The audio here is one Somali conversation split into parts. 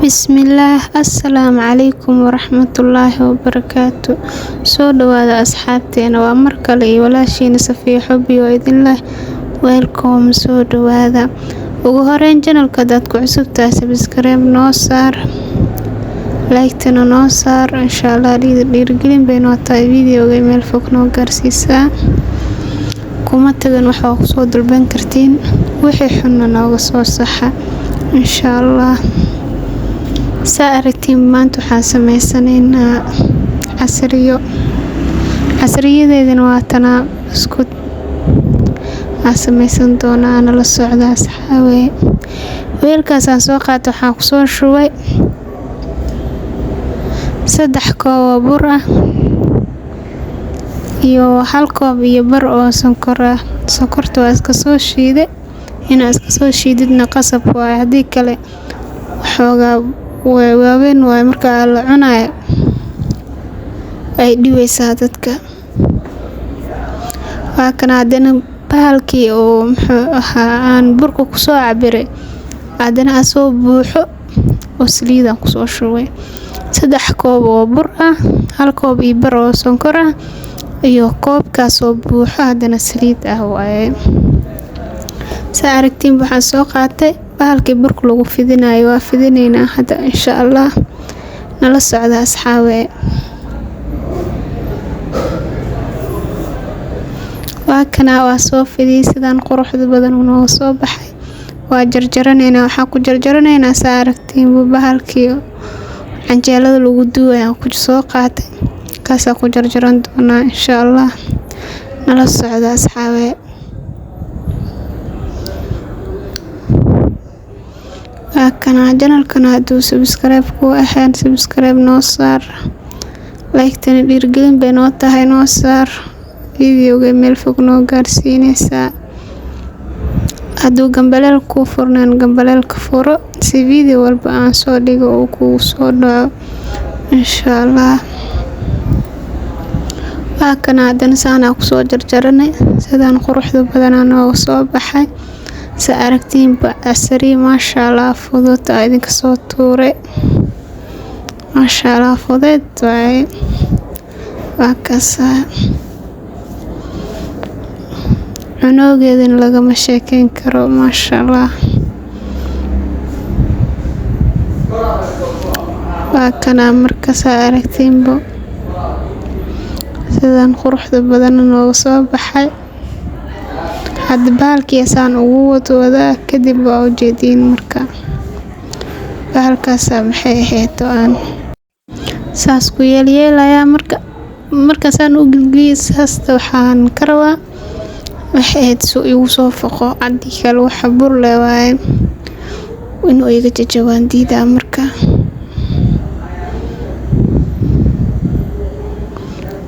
Bismillah, Assalaamu calaykum waraxmatullaahi wabarakaatu. Soo dhawaada asxaabteena, waa mar kale iyo walaashiina Safiya Xubi oo idin leh welcome. Soo dhawaada. Ugu horeyn channelka dad ku cusub tahay subscribe noo saar, like-tana noo saar, inshallah dhiirigelin bay noo tahay videoga meel fog noo gaarsiisaa. Kuma tagan waxa ku soo dalban kartiin wixii xunna nooga soo saxa inshallah. Aragtiin maanta waxaan sameysanaynaa casriyadeedana waa tana isku sameysan doonaa nala socda asxaabe. Weelkaas aan soo qaato waxaan ku soo shubay 3 koob oo bur ah iyo 1 koob iyo bar oo sonkor ah. Sonkorta waa iska soo shiiday, inaa iska soo shiididna qasab waa, haddii kale waxoogaa waaweyn waay marka la cunayo ay dhibaysaa dadka. Waa kana hadana bahalkii oo muxuu ahaa aan burka ku soo cabiray hadana asoo buuxo oo saliid ku soo shubay. 3 koob oo bur ah, 1 koob iyo bar oo sonkor ah iyo koobkaas oo buuxo hadana saliid ah waaye. Aragtiin waxaan soo qaatay bahalkii burka lagu fidinayo, waa fidinaynaa hadda inshallah. Nala socda asxaabe. Waa kana waa soo fidiyay sidaan quruxda badan oo nooga soo baxay. Waa jarjaranaynaa, waxaan ku jarjaranaynaa aragtiin bahalkii canjeelada lagu duubay aan ku soo qaatay. Kaas ku jarjaran doonaa inshallah. Nala socda asxaabe. Kana channelkana haduu subscribe ku ahaan subscribe noo saar, like-tana dhiirigelin bay noo tahay noo saar, videoga meel fog noo gaarsiinaysaa. Haduu gambaleel ku furnaan gambaleelka furo si video walba aan soo dhigo oo ku soo dhaco inshallah. Waa kana hadana saan ku soo jarjaranay sidaan quruxda badan oo soo baxay. Aragtiin casri maashaAllah fudud idinka soo tuuray maashaAllah fudud waaye. Waa kaasa cunoogeedana lagama sheekeyn karo maashaAllah. waa kana markaas aragtiin sidaan quruxda badan oo soo baxay. Hadda bahalkii saan ugu wada kadib waa ujeedin marka bahalkaas maxay ahayd aan saas ku yeelayaa marka saan u gilgiyo saasta waxaan ka rabaa waxay ahayd soo igu soo foqo cadii kale waxa bur leh waaye inuu iga jajabaan diidaa marka.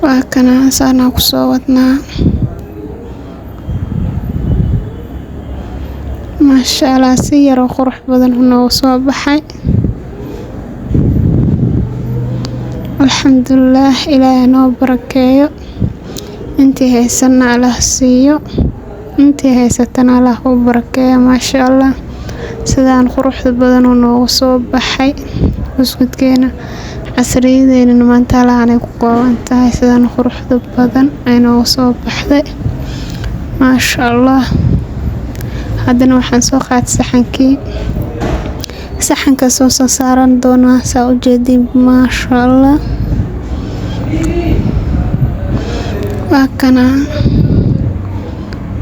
waa kana saan ku soo wadnaa maashaAllah si yar oo qurux badan oo soo baxay. Alxamdulillah, Ilaahay noo barakeeyo. Intii haysana Allah siiyo, intii haysatana Allah u barakeeyo maashaAllah. sidaan quruxda badan oo soo baxay buskudkeena casriyadeena maanta laanay ku kooban tahay sidaan quruxda badan ay noo soo baxday maashaAllah. hadana waxaan soo qaatay saxanka soo saaran doona saa u jeedin maashaAllah. waa kana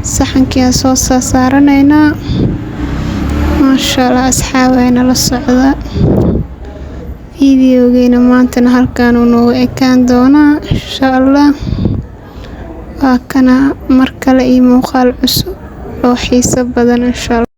saxankii soo saaranayna maashaAllah. asxaabeyna la socda videogeena maanta halkaan uu ekaan doona inshallah. waa kana mar kale iyo muuqaal cusub oo xiiso badan inshallah.